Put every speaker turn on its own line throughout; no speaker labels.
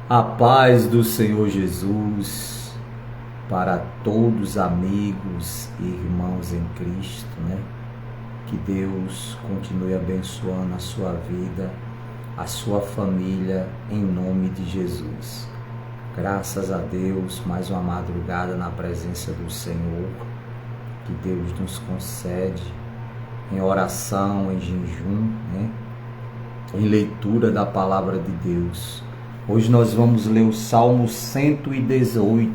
A paz do Senhor Jesus para todos, amigos e irmãos em Cristo, né? Que Deus continue abençoando a sua vida, a sua família, em nome de Jesus. Graças a Deus, mais uma madrugada na presença do Senhor, que Deus nos concede em oração, em jejum, né? Em leitura da palavra de Deus. Hoje nós vamos ler o Salmo 118,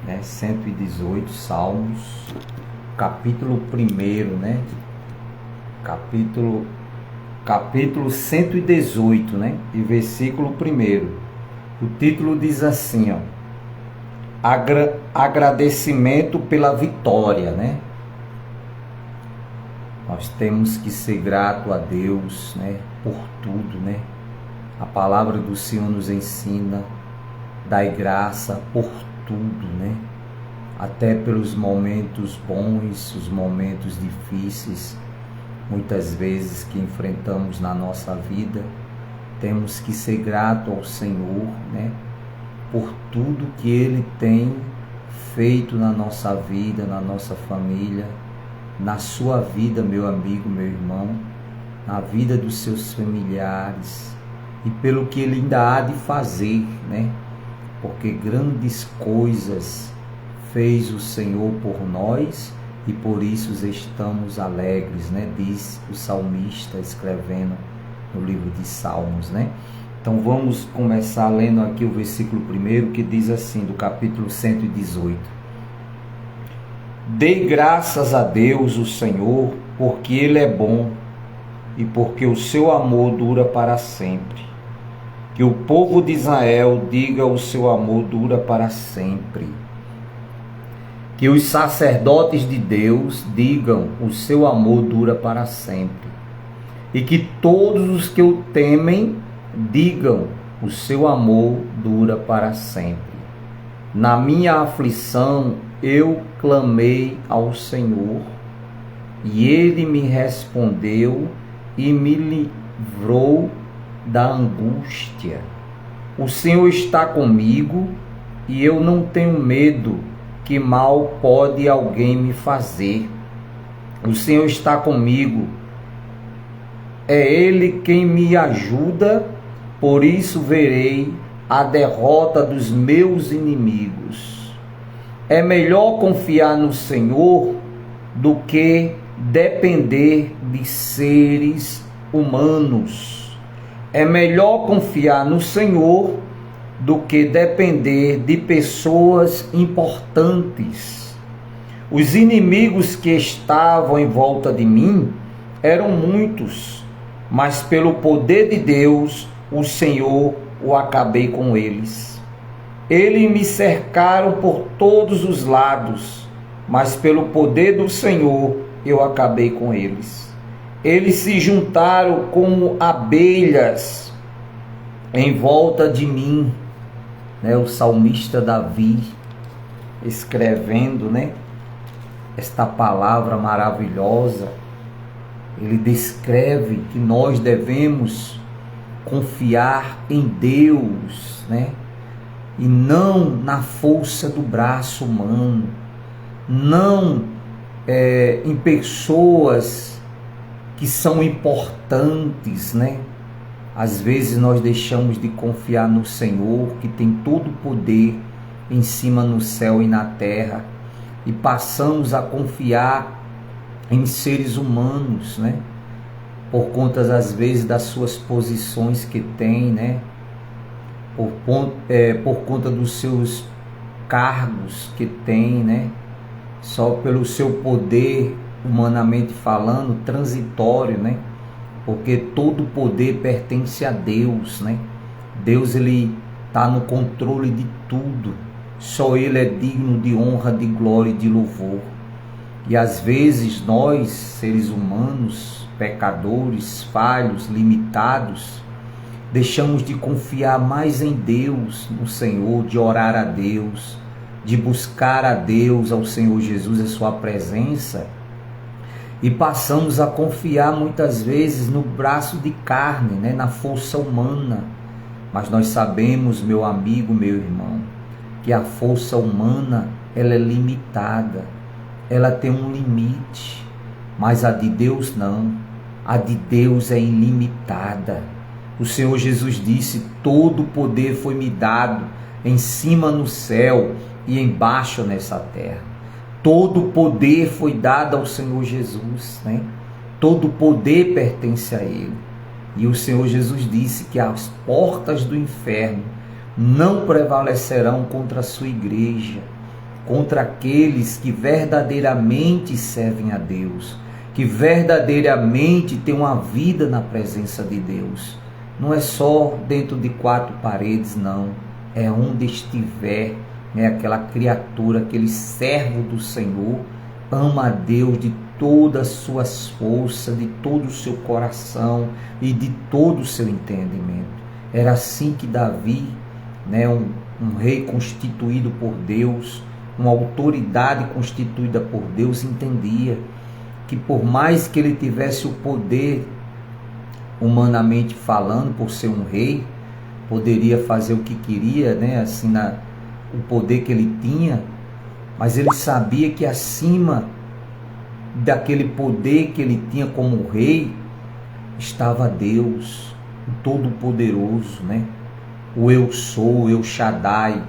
né? 118 Salmos, capítulo 1, né? Capítulo 118, né? E versículo 1. O título diz assim, ó: agradecimento pela vitória, né? Nós temos que ser grato a Deus, né? Por tudo, né? A palavra do Senhor nos ensina, dai graça por tudo, né? Até pelos momentos bons, os momentos difíceis, muitas vezes que enfrentamos na nossa vida, temos que ser grato ao Senhor, né? Por tudo que Ele tem feito na nossa vida, na nossa família, na sua vida, meu amigo, meu irmão, na vida dos seus familiares, e pelo que Ele ainda há de fazer, né? Porque grandes coisas fez o Senhor por nós e por isso estamos alegres, né? Diz o salmista escrevendo no livro de Salmos, né? Então vamos começar lendo aqui o versículo 1, que diz assim, do capítulo 118: Dei graças a Deus, o Senhor, porque Ele é bom e porque o seu amor dura para sempre. Que o povo de Israel diga: o seu amor dura para sempre. Que os sacerdotes de Deus digam: o seu amor dura para sempre. E que todos os que o temem digam: o seu amor dura para sempre. Na minha aflição eu clamei ao Senhor, e Ele me respondeu e me livrou da angústia. O Senhor está comigo e eu não tenho medo. Que mal pode alguém me fazer? O Senhor está comigo. É Ele quem me ajuda, por isso verei a derrota dos meus inimigos. É melhor confiar no Senhor do que depender de seres humanos. É melhor confiar no Senhor do que depender de pessoas importantes. Os inimigos que estavam em volta de mim eram muitos, mas pelo poder de Deus, o Senhor, o acabei com eles. Eles me cercaram por todos os lados, mas pelo poder do Senhor, eu acabei com eles. Eles se juntaram como abelhas em volta de mim, né? O salmista Davi escrevendo, né? Esta palavra maravilhosa, ele descreve que nós devemos confiar em Deus, né? E não na força do braço humano, não em pessoas que são importantes, né? Às vezes nós deixamos de confiar no Senhor, que tem todo o poder em cima no céu e na terra, e passamos a confiar em seres humanos, né? Por conta, às vezes, das suas posições que tem, né? Por conta dos seus cargos que tem, né? Só pelo seu poder, humanamente falando, transitório, né? Porque todo poder pertence a Deus, né? Deus, Ele está no controle de tudo. Só Ele é digno de honra, de glória e de louvor. E às vezes nós, seres humanos, pecadores, falhos, limitados, deixamos de confiar mais em Deus, no Senhor, de orar a Deus, de buscar a Deus, ao Senhor Jesus, a sua presença, e passamos a confiar muitas vezes no braço de carne, né? Na força humana, Mas nós sabemos, meu amigo, meu irmão, que a força humana, ela é limitada, ela tem um limite, mas a de Deus não, a de Deus é ilimitada. O Senhor Jesus disse: todo poder foi me dado em cima no céu e embaixo nessa terra. Todo poder foi dado ao Senhor Jesus, né? Todo poder pertence a Ele. E o Senhor Jesus disse que as portas do inferno não prevalecerão contra a sua igreja, contra aqueles que verdadeiramente servem a Deus, que verdadeiramente têm uma vida na presença de Deus. Não é só dentro de quatro paredes, não. É onde estiver, né, aquela criatura, aquele servo do Senhor, ama a Deus de todas as suas forças, de todo o seu coração e de todo o seu entendimento. Era assim que Davi, né, um rei constituído por Deus, uma autoridade constituída por Deus, entendia que por mais que ele tivesse o poder, humanamente falando, por ser um rei, poderia fazer o que queria, né, assim, o poder que ele tinha, mas ele sabia que acima daquele poder que ele tinha como rei, estava Deus, o Todo-Poderoso, né? O Eu Sou, o El Shaddai,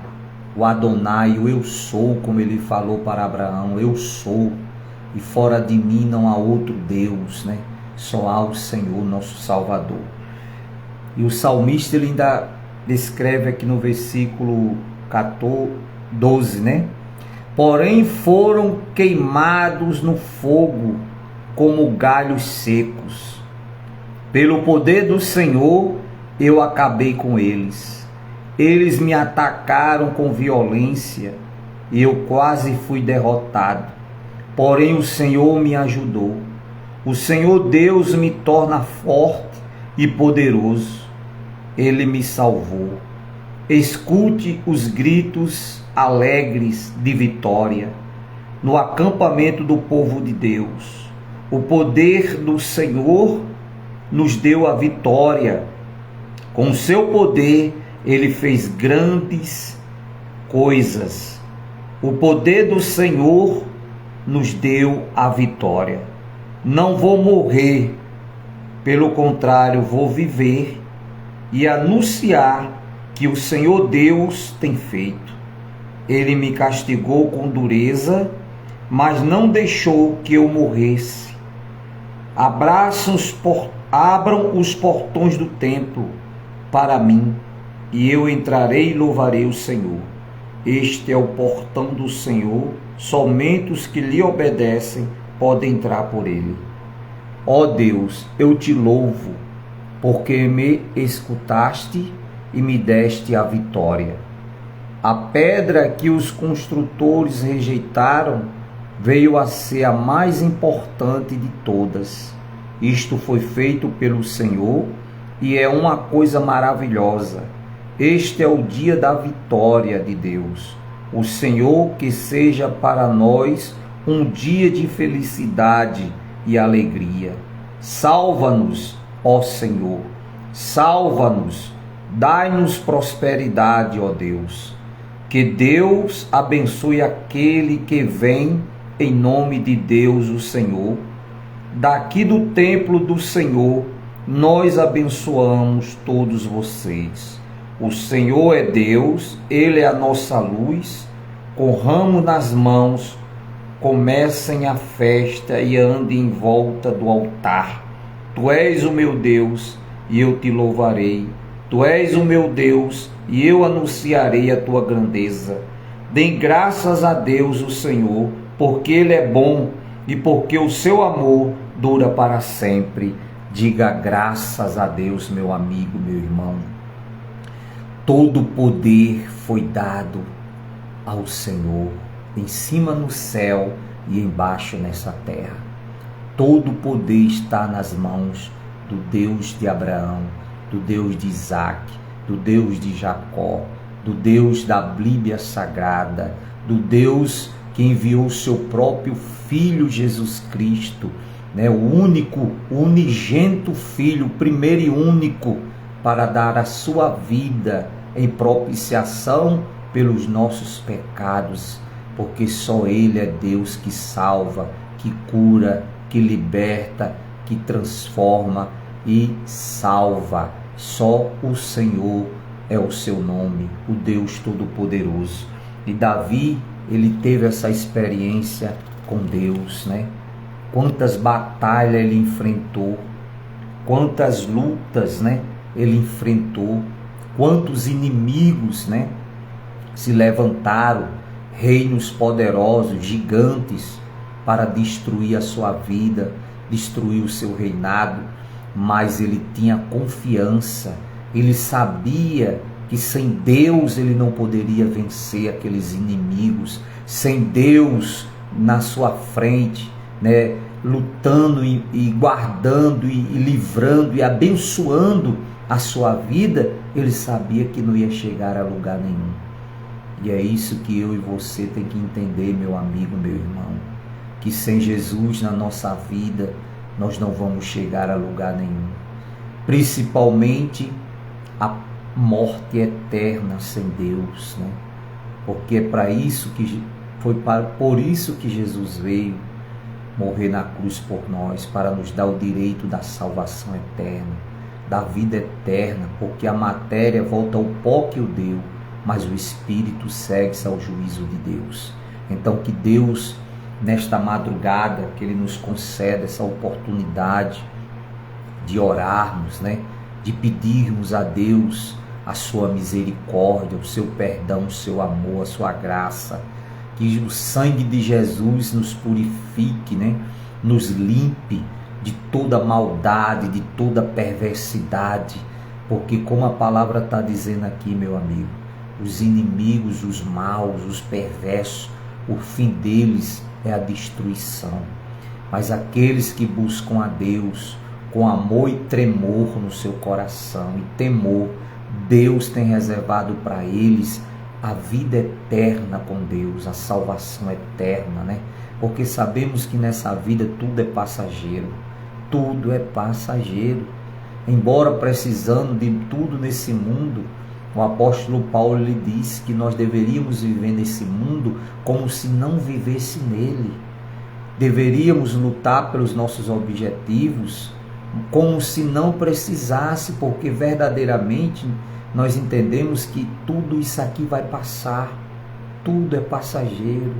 o Adonai, o Eu Sou, como ele falou para Abraão: eu sou, e fora de mim não há outro Deus, né? Só há o Senhor, nosso Salvador. E o salmista, ele ainda descreve aqui no versículo 12, né? Porém foram queimados no fogo como galhos secos. Pelo poder do Senhor eu acabei com eles. Eles me atacaram com violência e eu quase fui derrotado. Porém o Senhor me ajudou. O Senhor Deus me torna forte e poderoso. Ele me salvou. Escute os gritos alegres de vitória no acampamento do povo de Deus. O poder do Senhor nos deu a vitória. Com o seu poder, ele fez grandes coisas. O poder do Senhor nos deu a vitória. Não vou morrer, pelo contrário, vou viver e anunciar que o Senhor Deus tem feito. Ele me castigou com dureza, mas não deixou que eu morresse. Abram os portões do templo para mim, e eu entrarei e louvarei o Senhor. Este é o portão do Senhor, somente os que lhe obedecem podem entrar por ele. Ó Deus, eu te louvo, porque me escutaste e me deste a vitória. A pedra que os construtores rejeitaram veio a ser a mais importante de todas. Isto foi feito pelo Senhor e é uma coisa maravilhosa. Este é o dia da vitória de Deus. O Senhor, que seja para nós um dia de felicidade e alegria. Salva-nos, ó Senhor, salva-nos, dai-nos prosperidade, ó Deus. Que Deus abençoe aquele que vem em nome de Deus, o Senhor. Daqui do templo do Senhor, nós abençoamos todos vocês. O Senhor é Deus, Ele é a nossa luz. Com ramo nas mãos, comecem a festa e andem em volta do altar. Tu és o meu Deus e eu te louvarei. Tu és o meu Deus e eu anunciarei a tua grandeza. Deem graças a Deus, o Senhor, porque Ele é bom e porque o seu amor dura para sempre. Diga graças a Deus, meu amigo, meu irmão. Todo poder foi dado ao Senhor, em cima no céu e embaixo nessa terra. Todo poder está nas mãos do Deus de Abraão, do Deus de Isaac, do Deus de Jacó, do Deus da Bíblia Sagrada, do Deus que enviou o seu próprio Filho Jesus Cristo, né? O único, o unigênito Filho, o primeiro e único, para dar a sua vida em propiciação pelos nossos pecados, porque só Ele é Deus que salva, que cura, que liberta, que transforma e salva. Só o Senhor é o seu nome, o Deus Todo-Poderoso. E Davi, ele teve essa experiência com Deus, né? Quantas batalhas ele enfrentou, quantas lutas, né, ele enfrentou, quantos inimigos, né, se levantaram, reinos poderosos, gigantes, para destruir a sua vida, destruir o seu reinado, mas ele tinha confiança, ele sabia que sem Deus ele não poderia vencer aqueles inimigos, sem Deus na sua frente, né, lutando e guardando e livrando e abençoando a sua vida, ele sabia que não ia chegar a lugar nenhum. E é isso que eu e você tem que entender, meu amigo, meu irmão, que sem Jesus na nossa vida nós não vamos chegar a lugar nenhum, principalmente a morte eterna sem Deus, né? Porque é para isso que por isso que Jesus veio morrer na cruz por nós, para nos dar o direito da salvação eterna, da vida eterna, porque a matéria volta ao pó que o deu, mas o Espírito segue-se ao juízo de Deus. Então que Deus, nesta madrugada, que Ele nos conceda essa oportunidade de orarmos, né? De pedirmos a Deus a sua misericórdia, o seu perdão, o seu amor, a sua graça, que o sangue de Jesus nos purifique, né? Nos limpe de toda maldade, de toda perversidade, porque como a palavra está dizendo aqui, meu amigo, os inimigos, os maus, os perversos, o fim deles é a destruição. Mas aqueles que buscam a Deus com amor e tremor no seu coração e temor, Deus tem reservado para eles a vida eterna com Deus, a salvação eterna, né? Porque sabemos que nessa vida tudo é passageiro, tudo é passageiro. Embora precisando de tudo nesse mundo, o apóstolo Paulo lhe disse que nós deveríamos viver nesse mundo como se não vivesse nele. Deveríamos lutar pelos nossos objetivos como se não precisasse, porque verdadeiramente nós entendemos que tudo isso aqui vai passar, tudo é passageiro,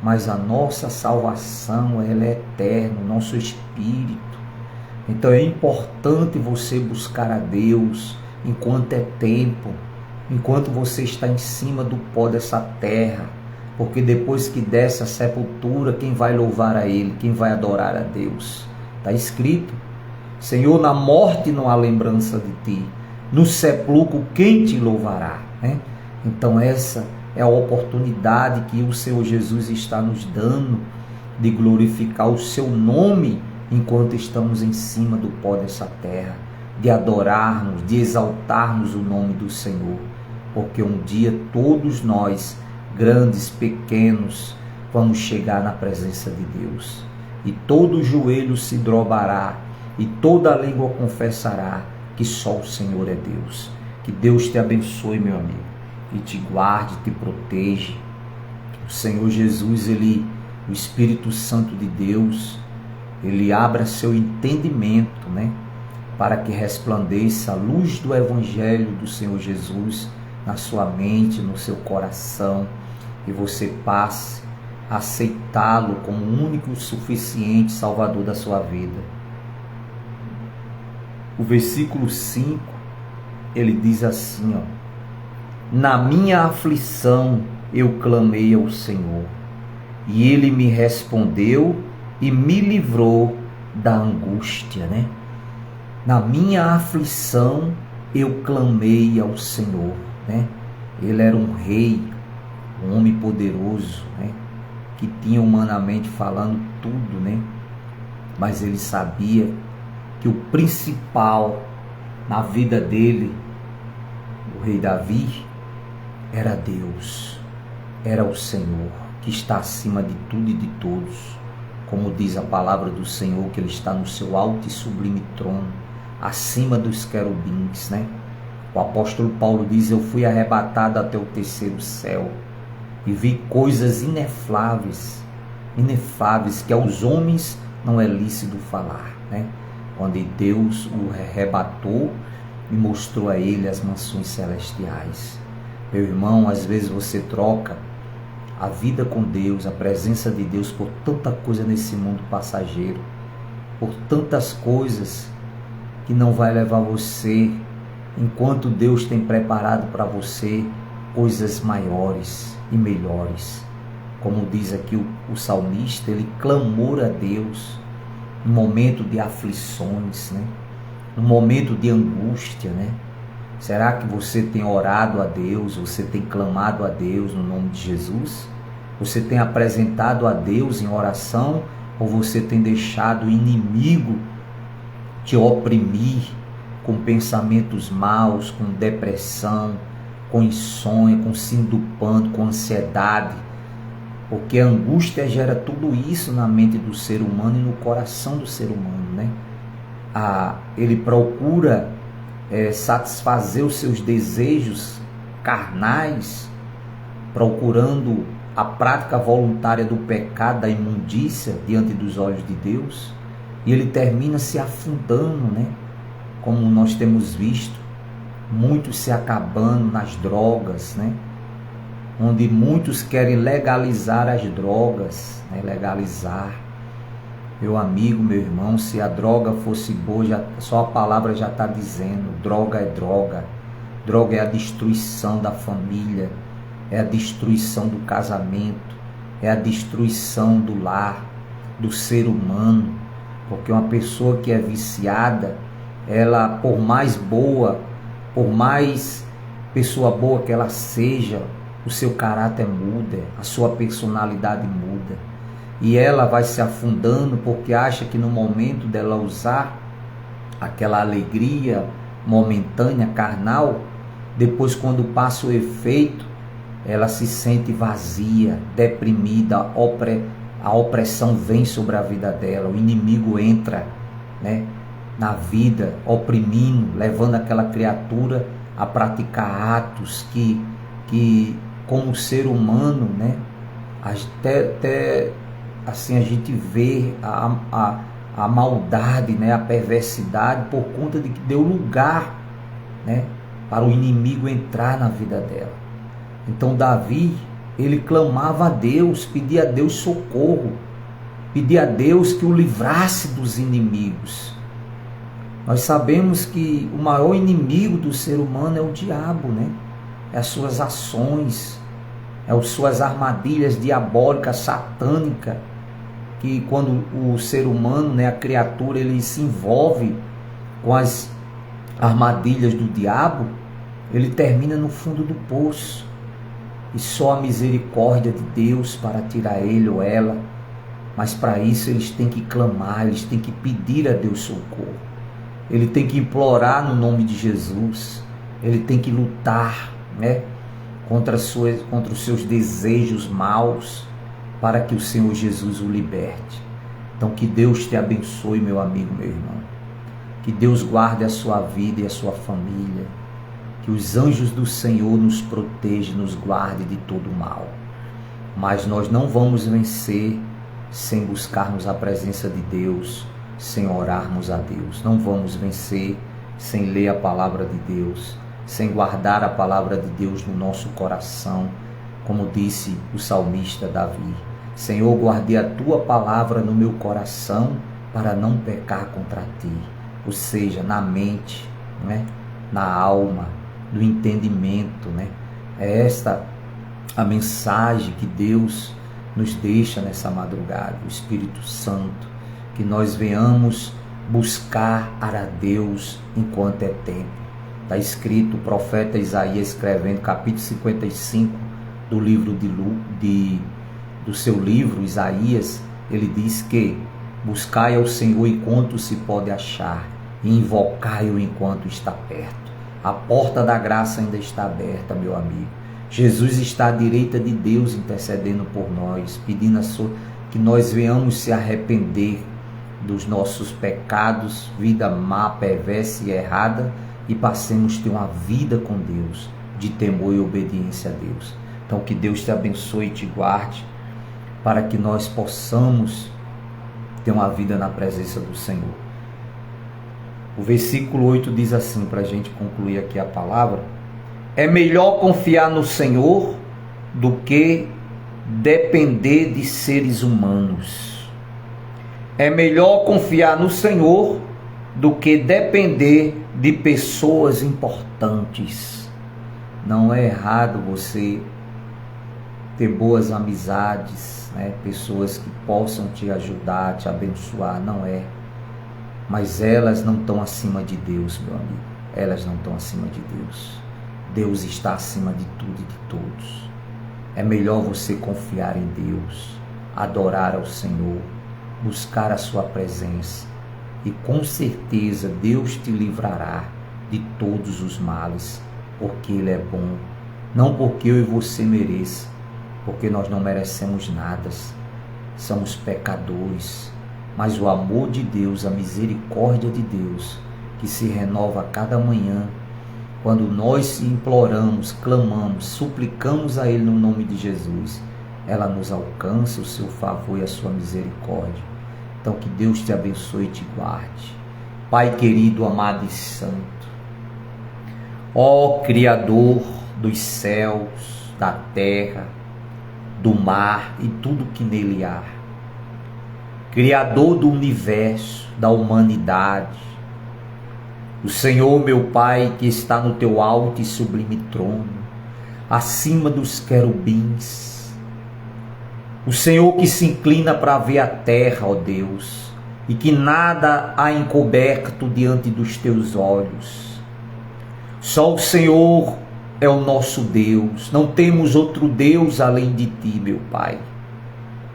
mas a nossa salvação, ela é eterna, o nosso espírito. Então é importante você buscar a Deus enquanto é tempo, enquanto você está em cima do pó dessa terra, porque depois que desce a sepultura, quem vai louvar a Ele, quem vai adorar a Deus? Está escrito: Senhor, na morte não há lembrança de Ti, no sepulcro quem Te louvará, né? Então essa é a oportunidade que o Senhor Jesus está nos dando de glorificar o Seu nome enquanto estamos em cima do pó dessa terra, de adorarmos, de exaltarmos o nome do Senhor, porque um dia todos nós, grandes, pequenos, vamos chegar na presença de Deus, e todo joelho se dobrará e toda língua confessará que só o Senhor é Deus. Que Deus te abençoe, meu amigo, e te guarde, te proteja. O Senhor Jesus, o Espírito Santo de Deus, Ele abra seu entendimento, né, para que resplandeça a luz do Evangelho do Senhor Jesus na sua mente, no seu coração, e você passe a aceitá-lo como o único e suficiente Salvador da sua vida. O versículo 5, ele diz assim, ó: na minha aflição eu clamei ao Senhor, e Ele me respondeu e me livrou da angústia, né? Na minha aflição eu clamei ao Senhor, né? Ele era um rei, um homem poderoso, né? Que tinha humanamente falando tudo, né? Mas ele sabia que o principal na vida dele, o rei Davi, era Deus, era o Senhor, que está acima de tudo e de todos. Como diz a palavra do Senhor, que Ele está no seu alto e sublime trono, acima dos querubins, né? O apóstolo Paulo diz: eu fui arrebatado até o terceiro céu e vi coisas inefáveis, que aos homens não é lícito falar, né? Onde Deus o arrebatou e mostrou a ele as mansões celestiais. Meu irmão, às vezes você troca a vida com Deus, a presença de Deus, por tanta coisa nesse mundo passageiro, por tantas coisas que não vai levar você, enquanto Deus tem preparado para você coisas maiores e melhores. Como diz aqui o salmista, ele clamou a Deus no momento de aflições, né? No momento de angústia, né? Será que você tem orado a Deus, você tem clamado a Deus no nome de Jesus? Você tem apresentado a Deus em oração, ou você tem deixado o inimigo te oprimir com pensamentos maus, com depressão, com insônia, com síndrome do pânico, com ansiedade? Porque a angústia gera tudo isso na mente do ser humano e no coração do ser humano, né? Ele procura satisfazer os seus desejos carnais, procurando a prática voluntária do pecado, da imundícia diante dos olhos de Deus, e ele termina se afundando, né? Como nós temos visto, muitos se acabando nas drogas, né? Onde muitos querem legalizar as drogas, né? Legalizar. Meu amigo, meu irmão, se a droga fosse boa, só a palavra já está dizendo: droga é droga. Droga é a destruição da família, é a destruição do casamento, é a destruição do lar, do ser humano. Porque uma pessoa que é viciada, ela, por mais boa, por mais pessoa boa que ela seja, o seu caráter muda, a sua personalidade muda. E ela vai se afundando porque acha que no momento dela usar aquela alegria momentânea, carnal, depois quando passa o efeito, ela se sente vazia, deprimida, a opressão vem sobre a vida dela, o inimigo entra, né, na vida, oprimindo, levando aquela criatura a praticar atos que como ser humano, né, até assim a gente vê a maldade, né, a perversidade, por conta de que deu lugar, né, para o inimigo entrar na vida dela. Então Davi, ele clamava a Deus, pedia a Deus socorro, pedia a Deus que o livrasse dos inimigos. Nós sabemos que o maior inimigo do ser humano é o diabo, né? É as suas ações, é as suas armadilhas diabólicas, satânicas, que quando o ser humano, né, a criatura, ele se envolve com as armadilhas do diabo, ele termina no fundo do poço. E só a misericórdia de Deus para tirar ele ou ela. Mas para isso eles têm que clamar, eles têm que pedir a Deus socorro. Ele tem que implorar no nome de Jesus. Ele tem que lutar, né, contra os seus desejos maus, para que o Senhor Jesus o liberte. Então que Deus te abençoe, meu amigo, meu irmão. Que Deus guarde a sua vida e a sua família. Que os anjos do Senhor nos protejam, nos guarde de todo mal. Mas nós não vamos vencer sem buscarmos a presença de Deus, sem orarmos a Deus. Não vamos vencer sem ler a palavra de Deus, sem guardar a palavra de Deus no nosso coração, como disse o salmista Davi: Senhor, guardei a tua palavra no meu coração para não pecar contra ti. Ou seja, na mente, né? Na alma, do entendimento, né? É esta a mensagem que Deus nos deixa nessa madrugada, o Espírito Santo, que nós venhamos buscar a Deus enquanto é tempo. Está escrito, o profeta Isaías escrevendo, capítulo 55 do livro do seu livro, Isaías, ele diz que buscai ao Senhor enquanto se pode achar, e invocai-o enquanto está perto. A porta da graça ainda está aberta, meu amigo. Jesus está à direita de Deus intercedendo por nós, pedindo que nós venhamos se arrepender dos nossos pecados, vida má, perversa e errada, e passemos a ter uma vida com Deus, de temor e obediência a Deus. Então que Deus te abençoe e te guarde, para que nós possamos ter uma vida na presença do Senhor. O versículo 8 diz assim, para a gente concluir aqui a palavra: é melhor confiar no Senhor do que depender de seres humanos. É melhor confiar no Senhor do que depender de pessoas importantes. Não é errado você ter boas amizades, né? Pessoas que possam te ajudar, te abençoar, não é. Mas elas não estão acima de Deus, meu amigo. Elas não estão acima de Deus. Deus está acima de tudo e de todos. É melhor você confiar em Deus, adorar ao Senhor, buscar a sua presença, e com certeza Deus te livrará de todos os males, porque Ele é bom. Não porque eu e você mereça, porque nós não merecemos nada, somos pecadores, mas o amor de Deus, a misericórdia de Deus, que se renova a cada manhã, quando nós imploramos, clamamos, suplicamos a Ele no nome de Jesus, ela nos alcança o seu favor e a sua misericórdia. Então que Deus te abençoe e te guarde. Pai querido, amado e santo, ó Criador dos céus, da terra, do mar e tudo que nele há, Criador do universo, da humanidade, o Senhor, meu Pai, que está no teu alto e sublime trono, acima dos querubins, o Senhor que se inclina para ver a terra, ó Deus, e que nada há encoberto diante dos teus olhos. Só o Senhor é o nosso Deus, não temos outro Deus além de ti, meu Pai.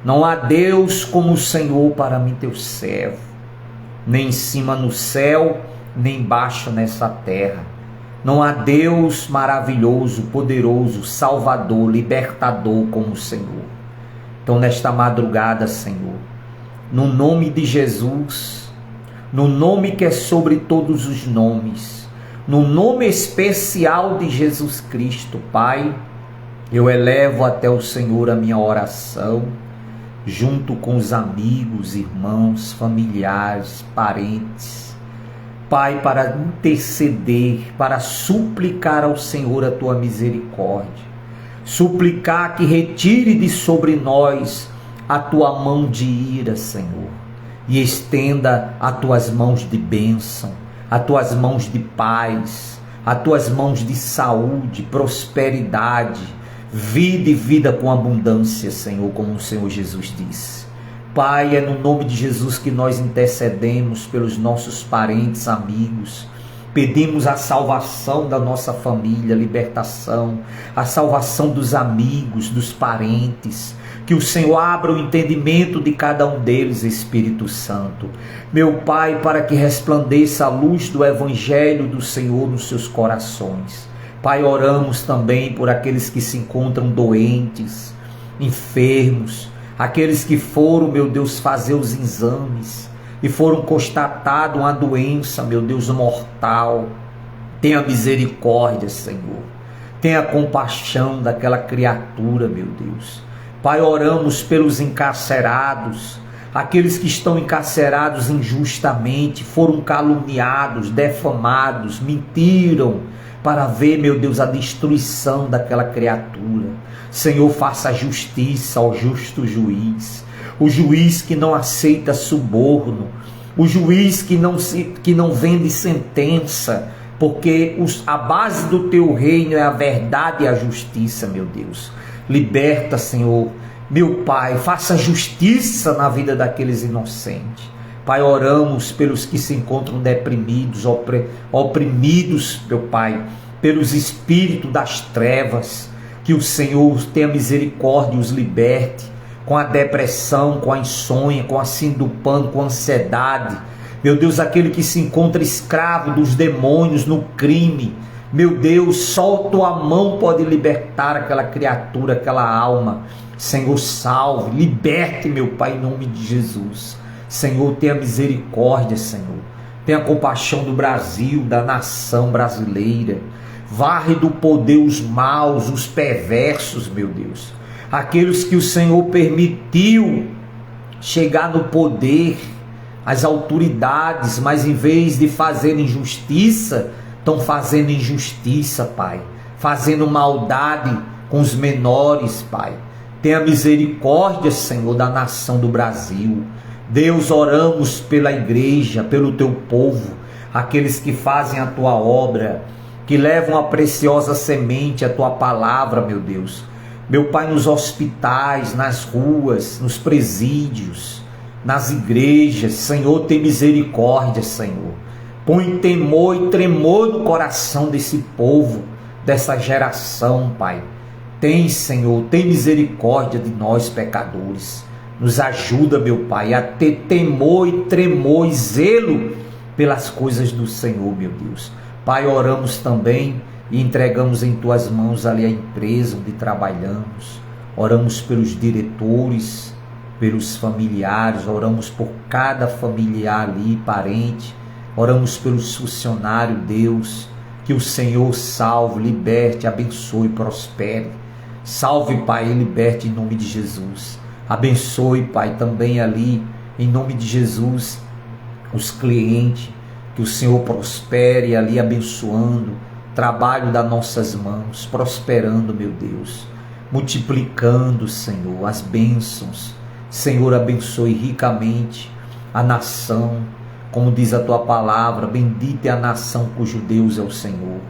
Não há Deus como o Senhor para mim, teu servo, nem em cima no céu, nem embaixo nessa terra. Não há Deus maravilhoso, poderoso, salvador, libertador como o Senhor. Então nesta madrugada, Senhor, no nome de Jesus, no nome que é sobre todos os nomes, no nome especial de Jesus Cristo, Pai, eu elevo até o Senhor a minha oração, junto com os amigos, irmãos, familiares, parentes, Pai, para interceder, para suplicar ao Senhor a tua misericórdia, suplicar que retire de sobre nós a tua mão de ira, Senhor, e estenda as tuas mãos de bênção, as tuas mãos de paz, as tuas mãos de saúde, prosperidade, vida e vida com abundância, Senhor, como o Senhor Jesus disse. Pai, é no nome de Jesus que nós intercedemos pelos nossos parentes, amigos. Pedimos a salvação da nossa família, libertação, a salvação dos amigos, dos parentes. Que o Senhor abra o entendimento de cada um deles, Espírito Santo. Meu Pai, para que resplandeça a luz do Evangelho do Senhor nos seus corações. Pai, oramos também por aqueles que se encontram doentes, enfermos, aqueles que foram, meu Deus, fazer os exames e foram constatado uma doença, meu Deus, mortal. Tenha misericórdia, Senhor. Tenha compaixão daquela criatura, meu Deus. Pai, oramos pelos encarcerados, aqueles que estão encarcerados injustamente, foram caluniados, defamados, mentiram, para ver, meu Deus, a destruição daquela criatura. Senhor, faça justiça ao justo juiz, o juiz que não aceita suborno, o juiz que não vende sentença, porque a base do teu reino é a verdade e a justiça, meu Deus. Liberta, Senhor, meu Pai, faça justiça na vida daqueles inocentes. Pai, oramos pelos que se encontram deprimidos, oprimidos, meu Pai, pelos espíritos das trevas, que o Senhor tenha misericórdia e os liberte, com a depressão, com a insônia, com a síndrome do pânico, com a ansiedade. Meu Deus, aquele que se encontra escravo dos demônios no crime, meu Deus, só tua mão pode libertar aquela criatura, aquela alma. Senhor, salve, liberte, meu Pai, em nome de Jesus. Senhor, tenha misericórdia, Senhor. Tenha compaixão do Brasil, da nação brasileira. Varre do poder os maus, os perversos, meu Deus. Aqueles que o Senhor permitiu chegar no poder, as autoridades, mas em vez de fazerem justiça, estão fazendo injustiça, Pai. Fazendo maldade com os menores, Pai. Tenha misericórdia, Senhor, da nação do Brasil. Deus, oramos pela igreja, pelo teu povo, aqueles que fazem a tua obra, que levam a preciosa semente, a tua palavra, meu Deus. Meu Pai, nos hospitais, nas ruas, nos presídios, nas igrejas, Senhor, tem misericórdia, Senhor. Põe temor e tremor no coração desse povo, dessa geração, Pai. Tem, Senhor, tem misericórdia de nós, pecadores. Nos ajuda, meu Pai, a ter temor e tremor e zelo pelas coisas do Senhor, meu Deus. Pai, oramos também e entregamos em Tuas mãos ali a empresa onde trabalhamos. Oramos pelos diretores, pelos familiares, oramos por cada familiar ali, parente. Oramos pelos funcionários, Deus. Que o Senhor salve, liberte, abençoe, prospere. Salve, Pai, e liberte em nome de Jesus. Abençoe, Pai, também ali, em nome de Jesus, os clientes, que o Senhor prospere ali, abençoando, trabalho das nossas mãos, prosperando, meu Deus, multiplicando, Senhor, as bênçãos. Senhor, abençoe ricamente a nação, como diz a Tua palavra, bendita é a nação cujo Deus é o Senhor.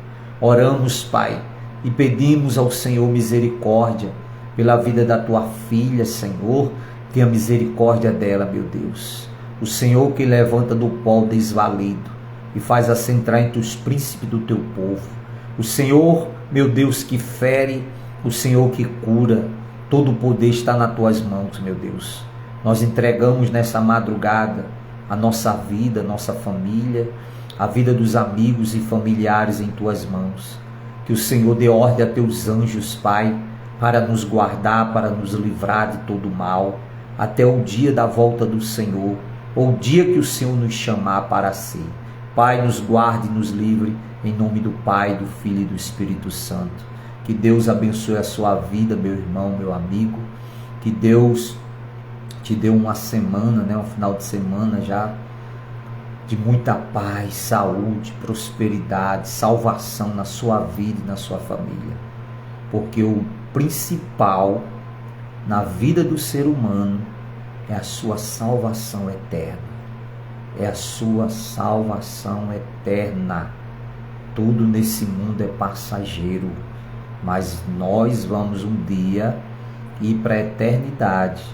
Oramos, Pai, e pedimos ao Senhor misericórdia, pela vida da Tua filha, Senhor, tenha misericórdia dela, meu Deus. O Senhor que levanta do pó o desvalido e faz assentar entre os príncipes do Teu povo. O Senhor, meu Deus, que fere, o Senhor que cura, todo o poder está nas Tuas mãos, meu Deus. Nós entregamos nessa madrugada a nossa vida, a nossa família, a vida dos amigos e familiares em Tuas mãos. Que o Senhor dê ordem a Teus anjos, Pai, para nos guardar, para nos livrar de todo mal, até o dia da volta do Senhor, ou o dia que o Senhor nos chamar para si. Pai, nos guarde e nos livre, em nome do Pai, do Filho e do Espírito Santo. Que Deus abençoe a sua vida, meu irmão, meu amigo. Que Deus te dê uma semana, um final de semana já de muita paz, saúde, prosperidade, salvação na sua vida e na sua família. Porque o principal na vida do ser humano é a sua salvação eterna. É a sua salvação eterna. Tudo nesse mundo é passageiro, mas nós vamos um dia ir para a eternidade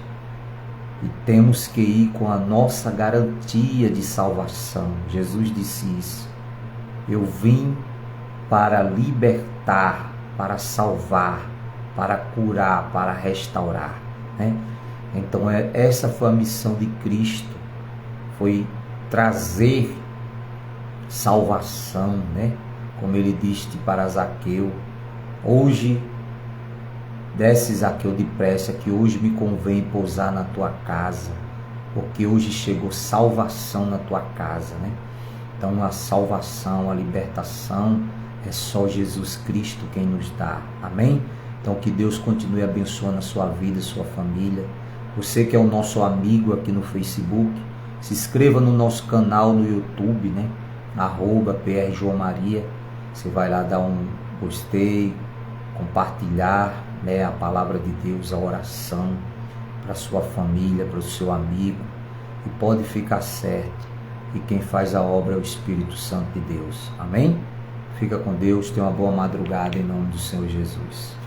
e temos que ir com a nossa garantia de salvação. Jesus disse isso. Eu vim para libertar, para salvar, para curar, para restaurar, Então essa foi a missão de Cristo, foi trazer salvação, Como ele disse para Zaqueu: hoje desce, Zaqueu, depressa, que hoje me convém pousar na tua casa, porque hoje chegou salvação na tua casa, Então a salvação, a libertação é só Jesus Cristo quem nos dá, amém? Então que Deus continue abençoando a sua vida, a sua família. Você que é o nosso amigo aqui no Facebook, se inscreva no nosso canal no YouTube, @PR João Maria. Você vai lá dar um gostei, compartilhar a palavra de Deus, a oração para a sua família, para o seu amigo. E pode ficar certo que quem faz a obra é o Espírito Santo de Deus. Amém? Fica com Deus, tenha uma boa madrugada em nome do Senhor Jesus.